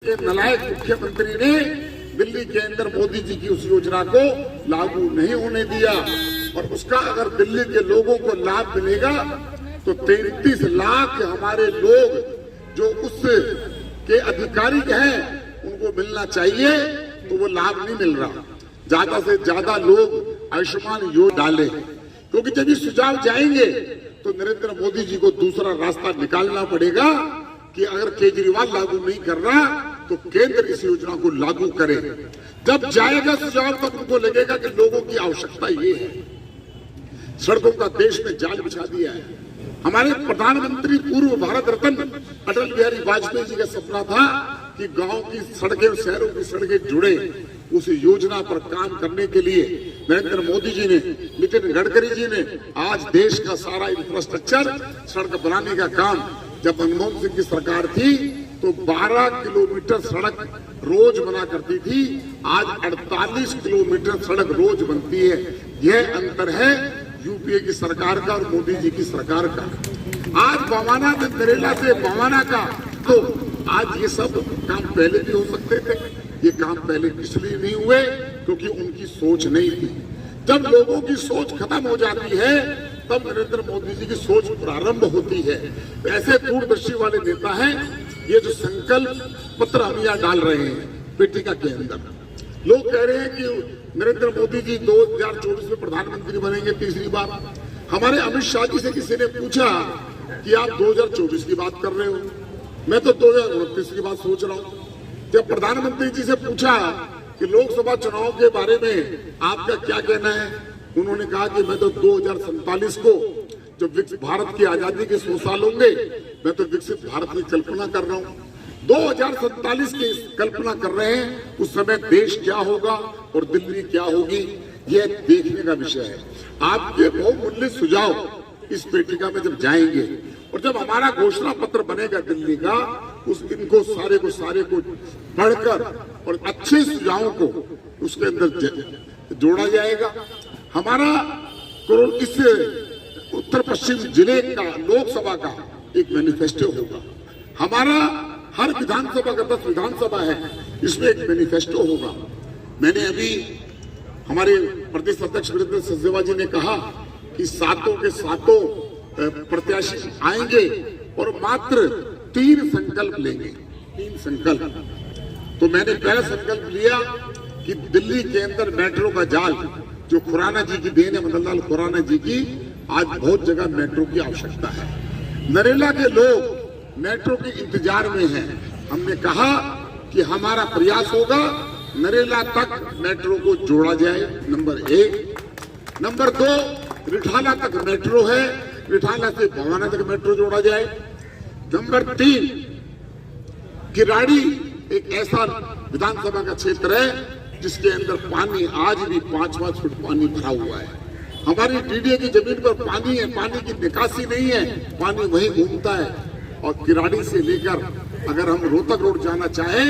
नालायक मुख्यमंत्री ने दिल्ली के अंदर मोदी जी की उस योजना को लागू नहीं होने दिया और उसका अगर दिल्ली के लोगों को लाभ मिलेगा तो 33 लाख हमारे लोग जो उस के अधिकारी हैं उनको मिलना चाहिए, तो वो लाभ नहीं मिल रहा। ज्यादा से ज्यादा लोग आयुष्मान योजना डालें, क्योंकि जब ये सुझाव जाएंगे तो नरेंद्र मोदी जी को दूसरा रास्ता निकालना पड़ेगा कि अगर केजरीवाल लागू नहीं कर रहा तो केंद्र इस योजना को लागू करे। जब जाएगा सुझाव तब उनको लगेगा कि लोगों की आवश्यकता ये है। सड़कों का देश में जाल बिछा दिया है। हमारे प्रधानमंत्री पूर्व भारत रत्न अटल बिहारी वाजपेयी जी का सपना था कि गांव की सड़कें और शहरों की सड़कें जुड़े। उस योजना पर काम करने के लिए नरेंद्र मोदी जी ने, नितिन गडकरी जी ने आज देश का सारा इंफ्रास्ट्रक्चर सड़क बनाने का काम, जब मनमोहन सिंह की सरकार थी तो 12 किलोमीटर सड़क रोज बना करती थी, आज 48 किलोमीटर सड़क रोज बनती है। यह अंतर है यूपीए की सरकार का और मोदी जी की सरकार का। आज बवाना नरेला से बवाना का, तो आज ये सब काम पहले भी हो सकते थे। ये काम पहले इसलिए नहीं हुए क्योंकि उनकी सोच नहीं थी। जब लोगों की सोच खत्म हो जाती है तब नरेंद्र मोदी जी की सोच प्रारंभ होती है। ऐसे दूरदर्शी वाले नेता हैं ये जो संकल्प पत्र हम यहाँ डाल रहे हैं पेटिका के अंदर। लोग कह रहे हैं कि नरेंद्र मोदी जी 2024 में प्रधानमंत्री बनेंगे तीसरी बार। हमारे अमित शाह जी से किसी ने पूछा कि आप 2024 की बात कर रहे हो, मैं तो 2029 की बात सोच रहा हूँ। जब प्रधानमंत्री जी से पूछा कि लोकसभा चुनाव के बारे में आपका क्या कहना है, उन्होंने कहा कि मैं तो 2047 को जो विकसित भारत की आजादी के 100 साल होंगे, मैं तो विकसित भारत की कल्पना कर रहा हूँ। 2047 की कल्पना कर रहे हैं। उस समय देश क्या होगा और दिल्ली क्या होगी, यह देखने का विषय है। आपके बहुमूल्य सुझाव इस पेटिका में जब जाएंगे और जब हमारा घोषणा पत्र बनेगा दिल्ली का, उस इनको सारे को पढ़कर और अच्छे सुझावों को उसके अंदर जोड़ा जाएगा। हमारा इस उत्तर पश्चिम जिले का लोकसभा का एक मैनिफेस्टो होगा। हमारा हर विधानसभा का 10 विधानसभा है, इसमें एक मैनिफेस्टो होगा। मैंने अभी हमारे प्रदेश अध्यक्ष वीरेंद्र सिंह जी ने कहा कि सातों के सातों प्रत्याशी आएंगे और मात्र 3 संकल्प लेंगे। 3 संकल्प। तो मैंने पहला संकल्प लिया कि दिल्ली के अंदर मेट्रो का जाल, जो खुराना जी की देन है, मदन लाल खुराना जी की, आज बहुत जगह मेट्रो की आवश्यकता है। नरेला के लोग मेट्रो के इंतजार में हैं। हमने कहा कि हमारा प्रयास होगा नरेला तक मेट्रो को जोड़ा जाए, नंबर 1। नंबर 2, रिठाला तक मेट्रो है, रिठाला से भवाना तक मेट्रो जोड़ा जाए। नंबर 3, किराड़ी एक ऐसा विधानसभा का क्षेत्र है जिसके अंदर पानी आज भी 5-5 फुट पानी भरा हुआ है। हमारी डीडीए की जमीन पर पानी है, पानी की निकासी नहीं है, पानी वहीं घूमता है। और किराड़ी से लेकर अगर हम रोहतक रोड जाना चाहें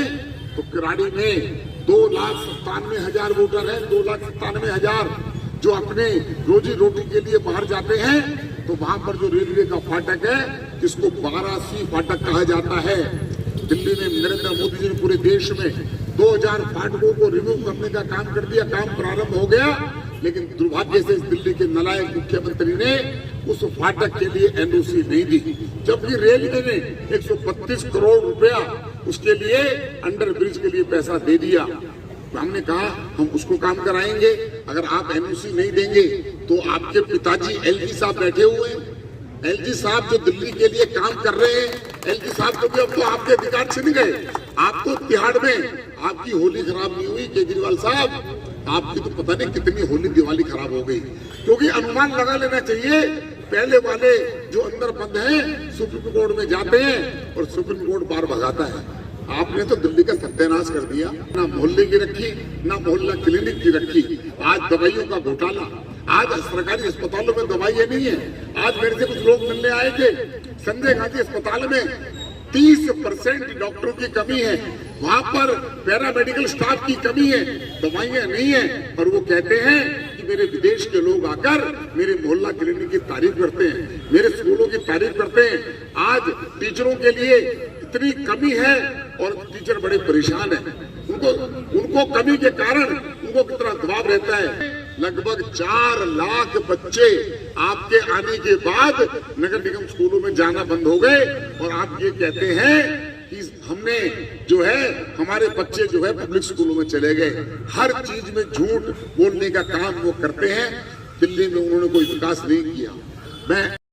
तो किराड़ी में 2,97,000 वोटर हैं। 2,97,000 जो अपने रोजी रोटी के लिए बाहर जाते हैं, तो वहां पर जो रेलवे का फाटक है जिसको 12C फाटक कहा जाता है, दिल्ली में नरेंद्र मोदी जी ने पूरे देश में 2000 फाटकों को रिमूव करने का काम कर दिया। काम प्रारंभ हो गया, लेकिन दुर्भाग्य से दिल्ली के नालायक मुख्यमंत्री ने उस फाटक के लिए एनओसी नहीं दी, जबकि रेलवे ने 132 करोड़ रुपया उसके लिए अंडर ब्रिज के लिए पैसा दे दिया। तो हमने कहा हम उसको काम कराएंगे। अगर आप एनओसी नहीं देंगे तो आपके पिताजी एलजी साहब बैठे हुए हैं, एलजी साहब जो दिल्ली के लिए काम कर रहे हैं, एलजी साहब को भी अब तो आपके अधिकार छिन गए। आपको तिहाड़ में आपकी होली खराब नहीं हुई केजरीवाल साहब, आपकी तो पता नहीं कितनी होली दिवाली खराब हो गई। क्योंकि अनुमान लगा लेना चाहिए, पहले वाले जो अंदर बंद हैं सुप्रीम कोर्ट में जाते हैं और सुप्रीम कोर्ट बाहर भगाता है। आपने तो दिल्ली का सत्यानाश कर दिया। ना मोहल्ले की रखी, ना मोहल्ला क्लिनिक की रखी। आज दवाइयों का घोटाला, आज सरकारी अस्पतालों में दवाइयां नहीं है। आज मेरे से कुछ लोग मिलने आए थे, संजय गांधी अस्पताल में 30% डॉक्टरों की कमी है, वहां पर पैरामेडिकल स्टाफ की कमी है, दवाइयां नहीं है। और वो कहते हैं कि मेरे विदेश के लोग आकर मेरे मोहल्ला क्लिनिक की तारीफ करते हैं, मेरे स्कूलों की तारीफ करते हैं। आज टीचरों के लिए इतनी कमी है और टीचर बड़े परेशान हैं। उनको कमी के कारण उनको कितना दबाव रहता है। लगभग 4 लाख बच्चे आपके आने के बाद नगर निगम स्कूलों में जाना बंद हो गए और आप ये कहते हैं कि हमने जो है हमारे बच्चे जो है पब्लिक स्कूलों में चले गए। हर चीज में झूठ बोलने का काम वो करते हैं। दिल्ली में उन्होंने कोई विकास नहीं किया। मैं